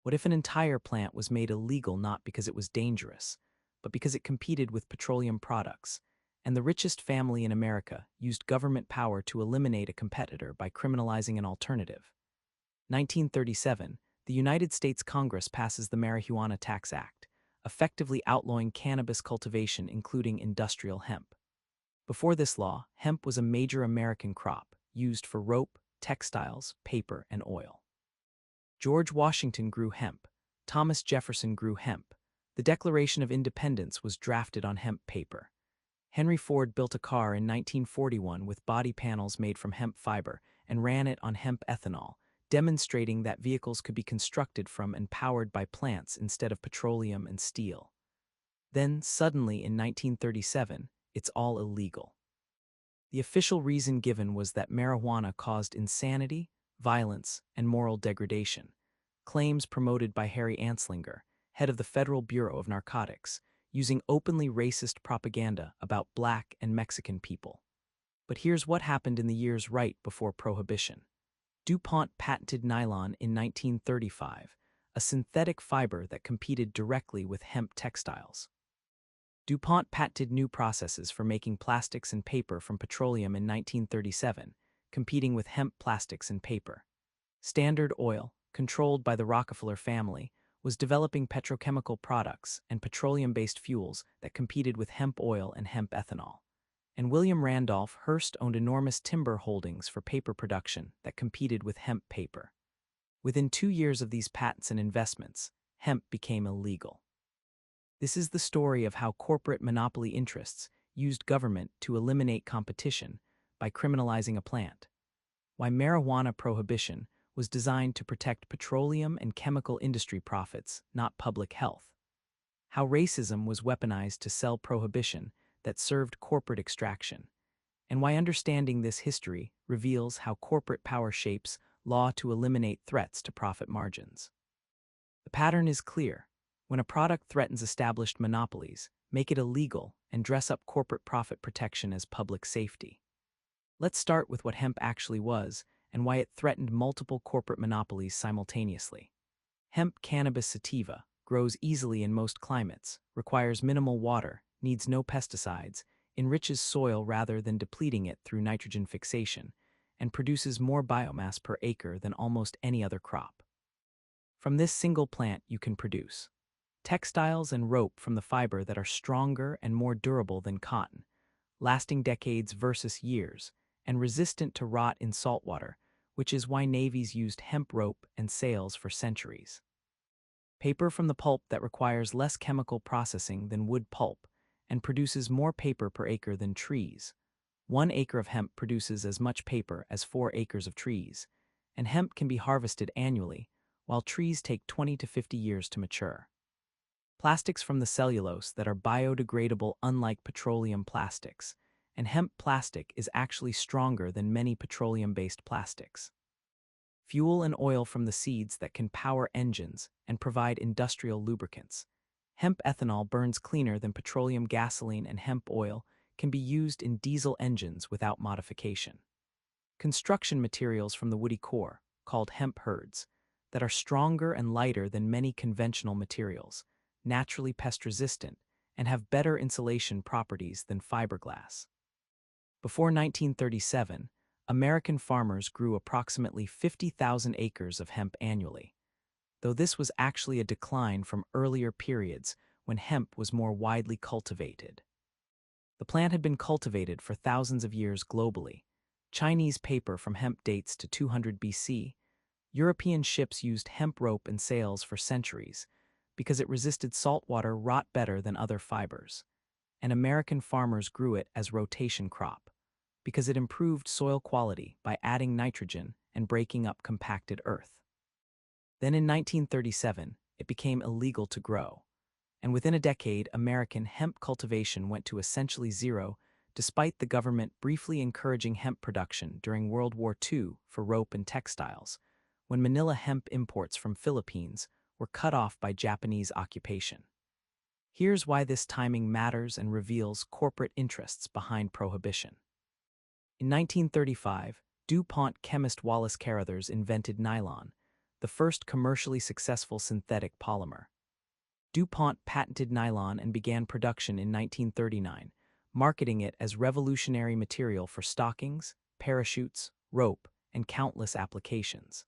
What if an entire plant was made illegal not because it was dangerous, but because it competed with petroleum products, and the richest family in America used government power to eliminate a competitor by criminalizing an alternative? 1937, the United States Congress passes the Marihuana Tax Act, effectively outlawing cannabis cultivation including industrial hemp. Before this law, hemp was a major American crop, used for rope, textiles, paper, and oil. George Washington grew hemp. Thomas Jefferson grew hemp. The Declaration of Independence was drafted on hemp paper. Henry Ford built a car in 1941 with body panels made from hemp fiber and ran it on hemp ethanol, demonstrating that vehicles could be constructed from and powered by plants instead of petroleum and steel. Then, suddenly in 1937, it's all illegal. The official reason given was that marijuana caused insanity, violence, and moral degradation, claims promoted by Harry Anslinger, head of the Federal Bureau of Narcotics, using openly racist propaganda about Black and Mexican people. But here's what happened in the years right before Prohibition. DuPont patented nylon in 1935, a synthetic fiber that competed directly with hemp textiles. DuPont patented new processes for making plastics and paper from petroleum in 1937, competing with hemp plastics and paper. Standard Oil, controlled by the Rockefeller family, was developing petrochemical products and petroleum-based fuels that competed with hemp oil and hemp ethanol. And William Randolph Hearst owned enormous timber holdings for paper production that competed with hemp paper. Within 2 years of these patents and investments, hemp became illegal. This is the story of how corporate monopoly interests used government to eliminate competition by criminalizing a plant. Why marijuana prohibition was designed to protect petroleum and chemical industry profits, not public health. How racism was weaponized to sell prohibition that served corporate extraction. And why understanding this history reveals how corporate power shapes law to eliminate threats to profit margins. The pattern is clear. When a product threatens established monopolies, make it illegal and dress up corporate profit protection as public safety. Let's start with what hemp actually was and why it threatened multiple corporate monopolies simultaneously. Hemp cannabis sativa grows easily in most climates, requires minimal water, needs no pesticides, enriches soil rather than depleting it through nitrogen fixation, and produces more biomass per acre than almost any other crop. From this single plant you can produce textiles and rope from the fiber that are stronger and more durable than cotton, lasting decades versus years, and resistant to rot in saltwater, which is why navies used hemp rope and sails for centuries. Paper from the pulp that requires less chemical processing than wood pulp and produces more paper per acre than trees. 1 acre of hemp produces as much paper as 4 acres of trees, and hemp can be harvested annually, while trees take 20 to 50 years to mature. Plastics from the cellulose that are biodegradable unlike petroleum plastics, and hemp plastic is actually stronger than many petroleum-based plastics. Fuel and oil from the seeds that can power engines and provide industrial lubricants. Hemp ethanol burns cleaner than petroleum gasoline, and hemp oil can be used in diesel engines without modification. Construction materials from the woody core, called hemp herds, that are stronger and lighter than many conventional materials, naturally pest-resistant, and have better insulation properties than fiberglass. Before 1937, American farmers grew approximately 50,000 acres of hemp annually, though this was actually a decline from earlier periods when hemp was more widely cultivated. The plant had been cultivated for thousands of years globally. Chinese paper from hemp dates to 200 BC. European ships used hemp rope and sails for centuries because it resisted saltwater rot better than other fibers. And American farmers grew it as rotation crop because it improved soil quality by adding nitrogen and breaking up compacted earth. Then in 1937, it became illegal to grow, and within a decade, American hemp cultivation went to essentially zero, despite the government briefly encouraging hemp production during World War II for rope and textiles, when Manila hemp imports from Philippines were cut off by Japanese occupation. Here's why this timing matters and reveals corporate interests behind prohibition. In 1935, DuPont chemist Wallace Carothers invented nylon, the first commercially successful synthetic polymer. DuPont patented nylon and began production in 1939, marketing it as revolutionary material for stockings, parachutes, rope, and countless applications.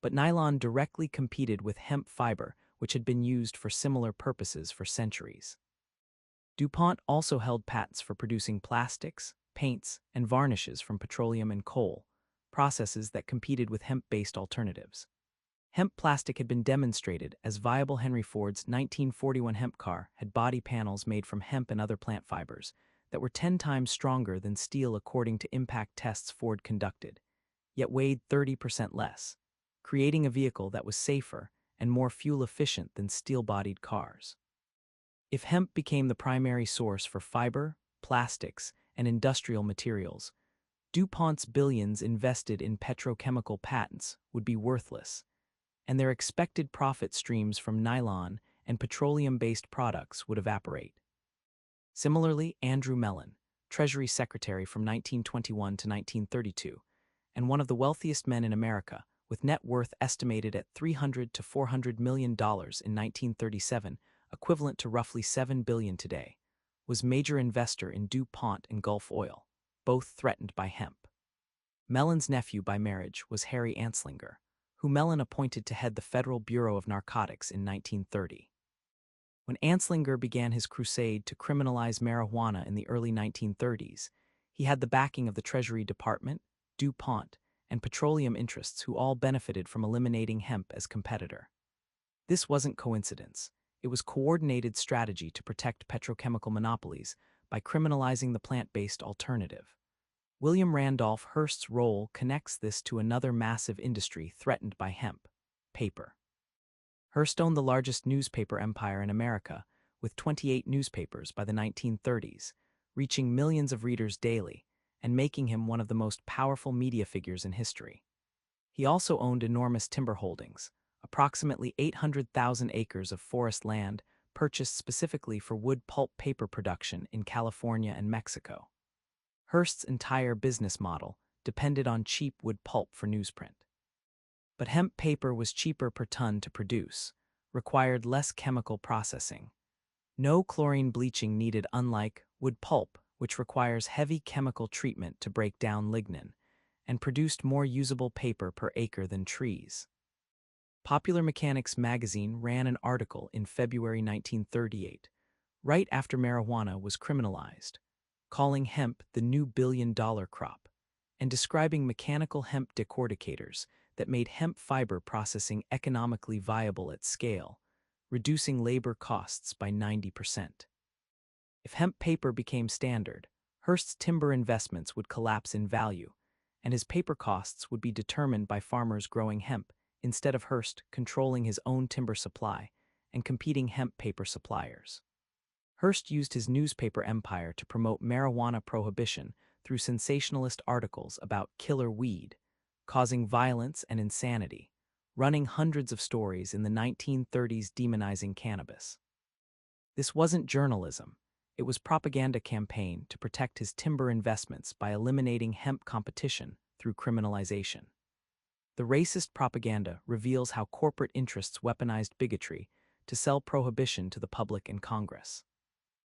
But nylon directly competed with hemp fiber, which had been used for similar purposes for centuries. DuPont also held patents for producing plastics, paints, and varnishes from petroleum and coal, processes that competed with hemp-based alternatives. Hemp plastic had been demonstrated as viable. Henry Ford's 1941 hemp car had body panels made from hemp and other plant fibers that were 10 times stronger than steel according to impact tests Ford conducted, yet weighed 30% less, creating a vehicle that was safer and more fuel-efficient than steel-bodied cars. If hemp became the primary source for fiber, plastics, and industrial materials, DuPont's billions invested in petrochemical patents would be worthless, and their expected profit streams from nylon and petroleum-based products would evaporate. Similarly, Andrew Mellon, Treasury Secretary from 1921 to 1932, and one of the wealthiest men in America, with net worth estimated at $300 to $400 million in 1937, equivalent to roughly $7 billion today, was major investor in DuPont and Gulf Oil, both threatened by hemp. Mellon's nephew by marriage was Harry Anslinger, who Mellon appointed to head the Federal Bureau of Narcotics in 1930. When Anslinger began his crusade to criminalize marijuana in the early 1930s, he had the backing of the Treasury Department, DuPont, and petroleum interests who all benefited from eliminating hemp as competitor. This wasn't coincidence. It was coordinated strategy to protect petrochemical monopolies by criminalizing the plant-based alternative. William Randolph Hearst's role connects this to another massive industry threatened by hemp: paper. Hearst owned the largest newspaper empire in America, with 28 newspapers by the 1930s, reaching millions of readers daily and making him one of the most powerful media figures in history. He also owned enormous timber holdings, approximately 800,000 acres of forest land purchased specifically for wood pulp paper production in California and Mexico. Hearst's entire business model depended on cheap wood pulp for newsprint. But hemp paper was cheaper per ton to produce, required less chemical processing. No chlorine bleaching needed, unlike wood pulp, which requires heavy chemical treatment to break down lignin, and produced more usable paper per acre than trees. Popular Mechanics magazine ran an article in February 1938, right after marijuana was criminalized, calling hemp the new billion-dollar crop, and describing mechanical hemp decordicators that made hemp fiber processing economically viable at scale, reducing labor costs by 90%. If hemp paper became standard, Hearst's timber investments would collapse in value, and his paper costs would be determined by farmers growing hemp instead of Hearst controlling his own timber supply and competing hemp paper suppliers. Hearst used his newspaper empire to promote marijuana prohibition through sensationalist articles about killer weed, causing violence and insanity, running hundreds of stories in the 1930s demonizing cannabis. This wasn't journalism. It was propaganda campaign to protect his timber investments by eliminating hemp competition through criminalization. The racist propaganda reveals how corporate interests weaponized bigotry to sell prohibition to the public and Congress.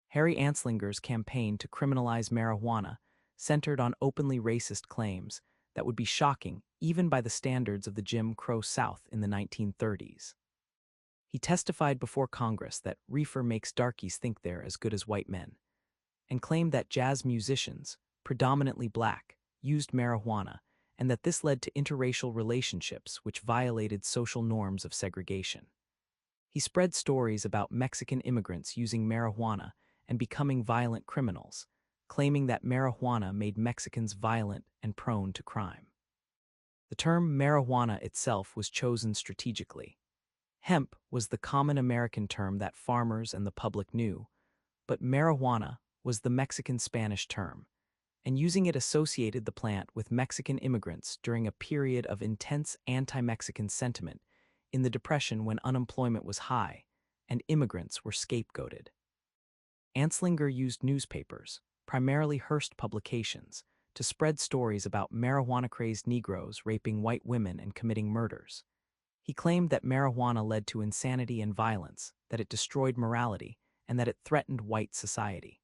Harry Anslinger's campaign to criminalize marijuana centered on openly racist claims that would be shocking even by the standards of the Jim Crow South in the 1930s. He testified before Congress that reefer makes darkies think they're as good as white men, and claimed that jazz musicians, predominantly black, used marijuana, and that this led to interracial relationships which violated social norms of segregation. He spread stories about Mexican immigrants using marijuana and becoming violent criminals, claiming that marijuana made Mexicans violent and prone to crime. The term marijuana itself was chosen strategically. Hemp was the common American term that farmers and the public knew, but marijuana was the Mexican-Spanish term, and using it associated the plant with Mexican immigrants during a period of intense anti-Mexican sentiment in the Depression when unemployment was high and immigrants were scapegoated. Anslinger used newspapers, primarily Hearst publications, to spread stories about marijuana-crazed Negroes raping white women and committing murders. He claimed that marijuana led to insanity and violence, that it destroyed morality, and that it threatened white society.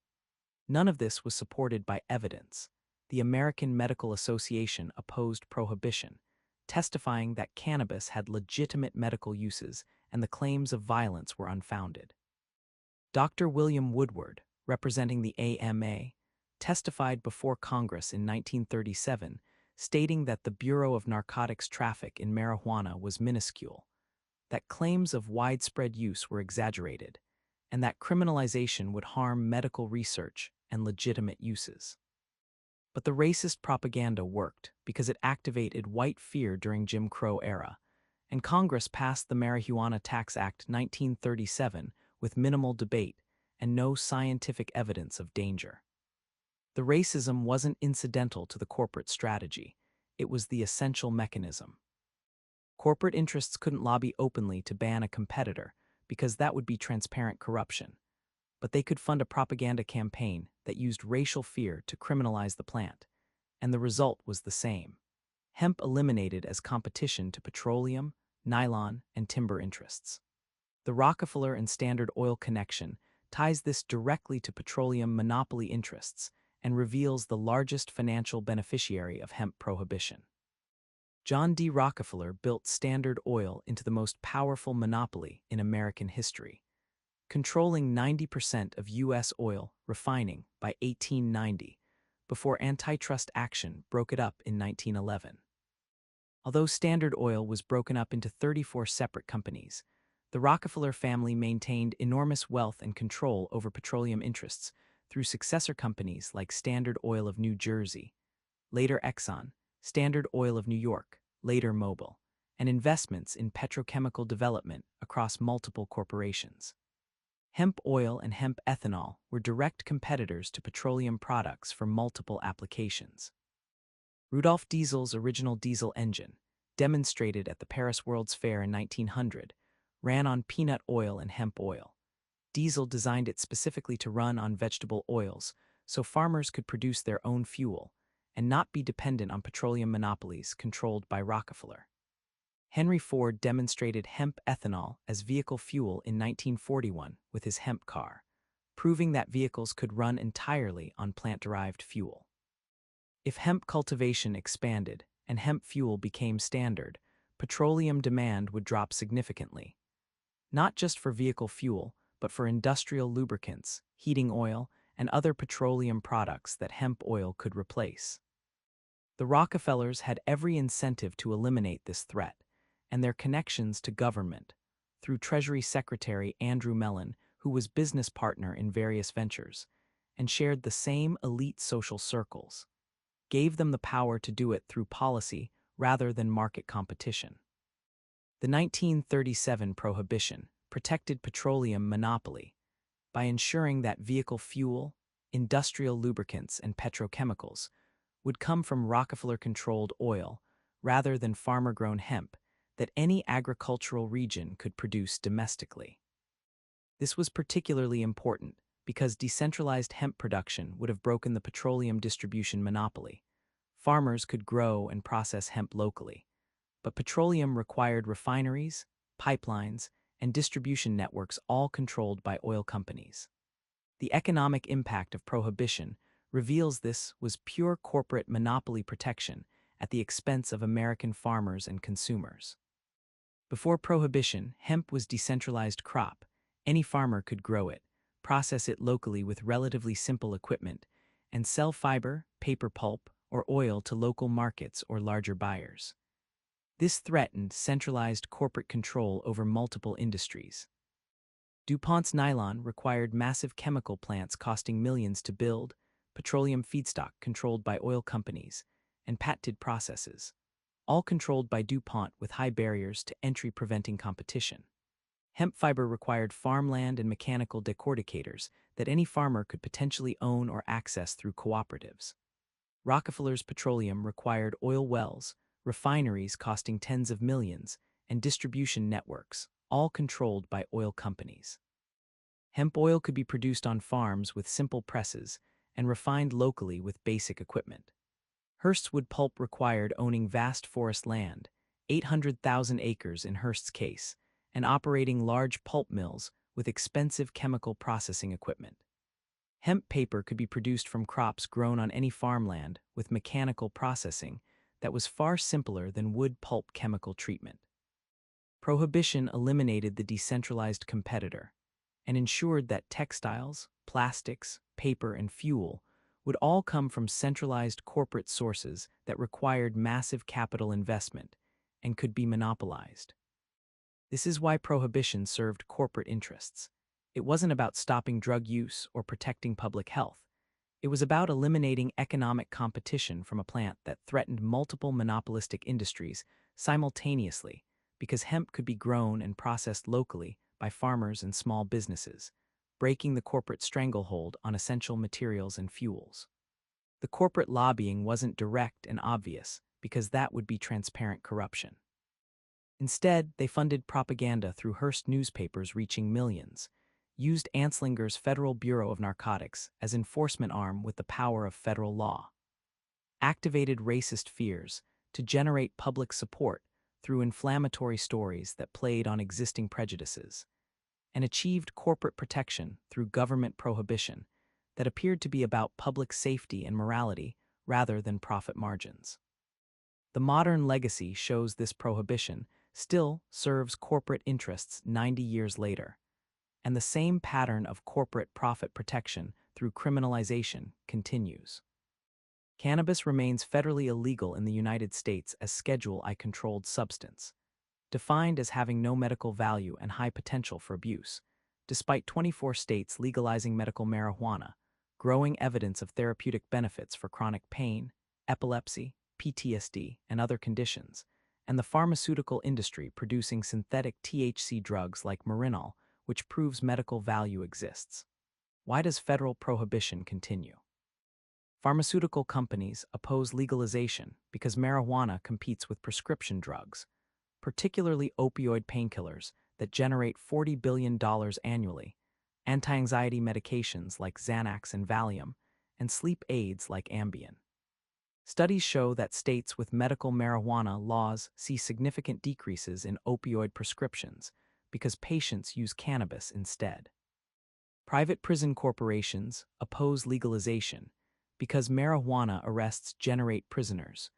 None of this was supported by evidence. The American Medical Association opposed prohibition, testifying that cannabis had legitimate medical uses and the claims of violence were unfounded. Dr. William Woodward, representing the AMA, testified before Congress in 1937, stating that the Bureau of Narcotics Traffic in marijuana was minuscule, that claims of widespread use were exaggerated, and that criminalization would harm medical research and legitimate uses. But the racist propaganda worked because it activated white fear during Jim Crow era, and Congress passed the Marihuana Tax Act 1937 with minimal debate and no scientific evidence of danger. The racism wasn't incidental to the corporate strategy, it was the essential mechanism. Corporate interests couldn't lobby openly to ban a competitor because that would be transparent corruption, but they could fund a propaganda campaign that used racial fear to criminalize the plant, and the result was the same. Hemp eliminated as competition to petroleum, nylon, and timber interests. The Rockefeller and Standard Oil connection ties this directly to petroleum monopoly interests and reveals the largest financial beneficiary of hemp prohibition. John D. Rockefeller built Standard Oil into the most powerful monopoly in American history, controlling 90% of U.S. oil refining by 1890, before antitrust action broke it up in 1911. Although Standard Oil was broken up into 34 separate companies, the Rockefeller family maintained enormous wealth and control over petroleum interests through successor companies like Standard Oil of New Jersey, later Exxon, Standard Oil of New York, later Mobil, and investments in petrochemical development across multiple corporations. Hemp oil and hemp ethanol were direct competitors to petroleum products for multiple applications. Rudolf Diesel's original diesel engine, demonstrated at the Paris World's Fair in 1900, ran on peanut oil and hemp oil. Diesel designed it specifically to run on vegetable oils so farmers could produce their own fuel and not be dependent on petroleum monopolies controlled by Rockefeller. Henry Ford demonstrated hemp ethanol as vehicle fuel in 1941 with his hemp car, proving that vehicles could run entirely on plant-derived fuel. If hemp cultivation expanded and hemp fuel became standard, petroleum demand would drop significantly, not just for vehicle fuel, but for industrial lubricants, heating oil, and other petroleum products that hemp oil could replace. The Rockefellers had every incentive to eliminate this threat, and their connections to government, through Treasury Secretary Andrew Mellon, who was business partner in various ventures, and shared the same elite social circles, gave them the power to do it through policy rather than market competition. The 1937 prohibition protected petroleum monopoly by ensuring that vehicle fuel, industrial lubricants, and petrochemicals would come from Rockefeller-controlled oil rather than farmer-grown hemp that any agricultural region could produce domestically. This was particularly important because decentralized hemp production would have broken the petroleum distribution monopoly. Farmers could grow and process hemp locally, but petroleum required refineries, pipelines, and distribution networks all controlled by oil companies. The economic impact of prohibition reveals this was pure corporate monopoly protection at the expense of American farmers and consumers. Before prohibition, hemp was a decentralized crop. Any farmer could grow it, process it locally with relatively simple equipment, and sell fiber, paper pulp, or oil to local markets or larger buyers. This threatened centralized corporate control over multiple industries. DuPont's nylon required massive chemical plants costing millions to build, petroleum feedstock controlled by oil companies, and patented processes, all controlled by DuPont with high barriers to entry preventing competition. Hemp fiber required farmland and mechanical decorticators that any farmer could potentially own or access through cooperatives. Rockefeller's petroleum required oil wells, refineries costing tens of millions, and distribution networks, all controlled by oil companies. Hemp oil could be produced on farms with simple presses and refined locally with basic equipment. Hearst's wood pulp required owning vast forest land, 800,000 acres in Hearst's case, and operating large pulp mills with expensive chemical processing equipment. Hemp paper could be produced from crops grown on any farmland with mechanical processing that was far simpler than wood pulp chemical treatment. Prohibition eliminated the decentralized competitor and ensured that textiles, plastics, paper, and fuel would all come from centralized corporate sources that required massive capital investment and could be monopolized. This is why prohibition served corporate interests. It wasn't about stopping drug use or protecting public health. It was about eliminating economic competition from a plant that threatened multiple monopolistic industries simultaneously because hemp could be grown and processed locally by farmers and small businesses, breaking the corporate stranglehold on essential materials and fuels. The corporate lobbying wasn't direct and obvious because that would be transparent corruption. Instead, they funded propaganda through Hearst newspapers reaching millions, used Anslinger's Federal Bureau of Narcotics as enforcement arm with the power of federal law, activated racist fears to generate public support through inflammatory stories that played on existing prejudices, and achieved corporate protection through government prohibition that appeared to be about public safety and morality rather than profit margins. The modern legacy shows this prohibition still serves corporate interests 90 years later, and the same pattern of corporate profit protection through criminalization continues. Cannabis remains federally illegal in the United States as Schedule I controlled substance, defined as having no medical value and high potential for abuse, despite 24 states legalizing medical marijuana, growing evidence of therapeutic benefits for chronic pain, epilepsy, PTSD, and other conditions, and the pharmaceutical industry producing synthetic THC drugs like Marinol, which proves medical value exists. Why does federal prohibition continue? Pharmaceutical companies oppose legalization because marijuana competes with prescription drugs, particularly opioid painkillers that generate $40 billion annually, anti-anxiety medications like Xanax and Valium, and sleep aids like Ambien. Studies show that states with medical marijuana laws see significant decreases in opioid prescriptions because patients use cannabis instead. Private prison corporations oppose legalization because marijuana arrests generate prisoners,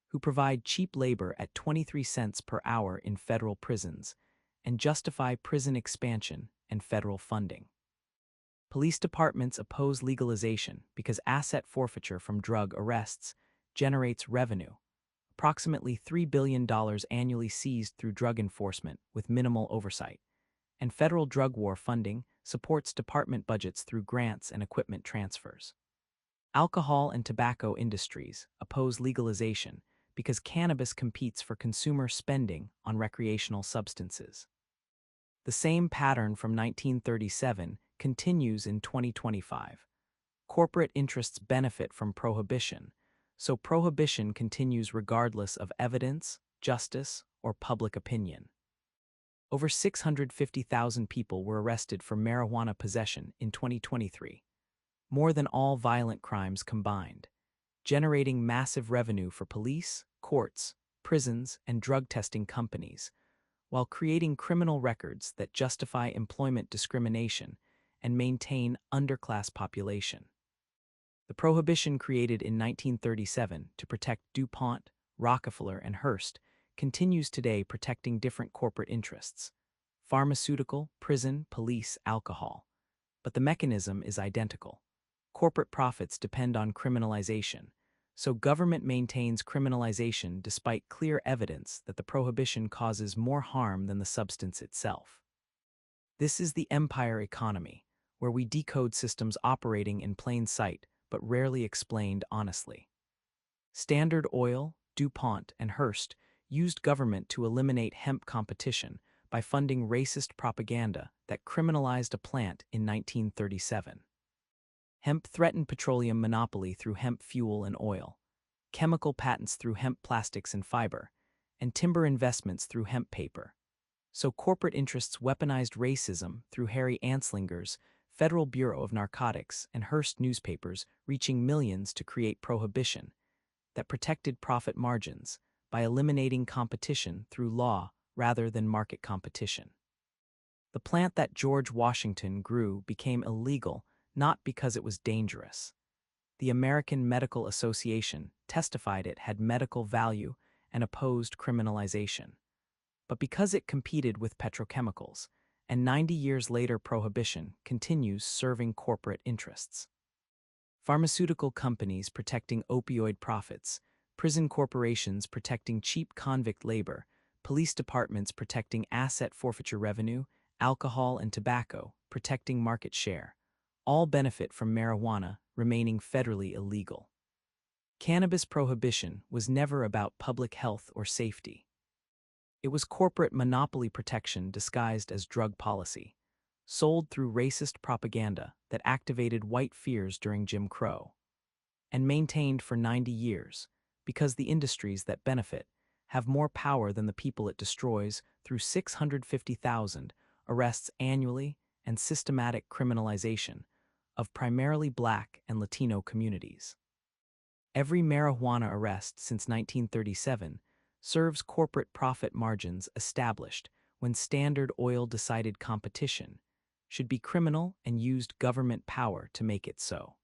who provide cheap labor at 23 cents per hour in federal prisons and justify prison expansion and federal funding. Police departments oppose legalization because asset forfeiture from drug arrests generates revenue, approximately $3 billion annually seized through drug enforcement with minimal oversight, and federal drug war funding supports department budgets through grants and equipment transfers. Alcohol and tobacco industries oppose legalization because cannabis competes for consumer spending on recreational substances. The same pattern from 1937 continues in 2025. Corporate interests benefit from prohibition, so prohibition continues regardless of evidence, justice, or public opinion. Over 650,000 people were arrested for marijuana possession in 2023, more than all violent crimes combined, generating massive revenue for police, courts, prisons, and drug testing companies, while creating criminal records that justify employment discrimination and maintain underclass population. The prohibition created in 1937 to protect DuPont, Rockefeller, and Hearst continues today protecting different corporate interests: pharmaceutical, prison, police, alcohol. But the mechanism is identical. Corporate profits depend on criminalization, so government maintains criminalization despite clear evidence that the prohibition causes more harm than the substance itself. This is the empire economy, where we decode systems operating in plain sight but rarely explained honestly. Standard Oil, DuPont, and Hearst used government to eliminate hemp competition by funding racist propaganda that criminalized a plant in 1937. Hemp threatened petroleum monopoly through hemp fuel and oil, chemical patents through hemp plastics and fiber, and timber investments through hemp paper. So corporate interests weaponized racism through Harry Anslinger's Federal Bureau of Narcotics and Hearst newspapers reaching millions to create prohibition that protected profit margins by eliminating competition through law rather than market competition. The plant that George Washington grew became illegal not because it was dangerous. The American Medical Association testified it had medical value and opposed criminalization, but because it competed with petrochemicals, and 90 years later prohibition continues serving corporate interests. Pharmaceutical companies protecting opioid profits, prison corporations protecting cheap convict labor, police departments protecting asset forfeiture revenue, alcohol and tobacco protecting market share, all benefit from marijuana remaining federally illegal. Cannabis prohibition was never about public health or safety. It was corporate monopoly protection disguised as drug policy, sold through racist propaganda that activated white fears during Jim Crow, and maintained for 90 years because the industries that benefit have more power than the people it destroys through 650,000 arrests annually and systematic criminalization of primarily Black and Latino communities. Every marijuana arrest since 1937 serves corporate profit margins established when Standard Oil decided competition should be criminal and used government power to make it so.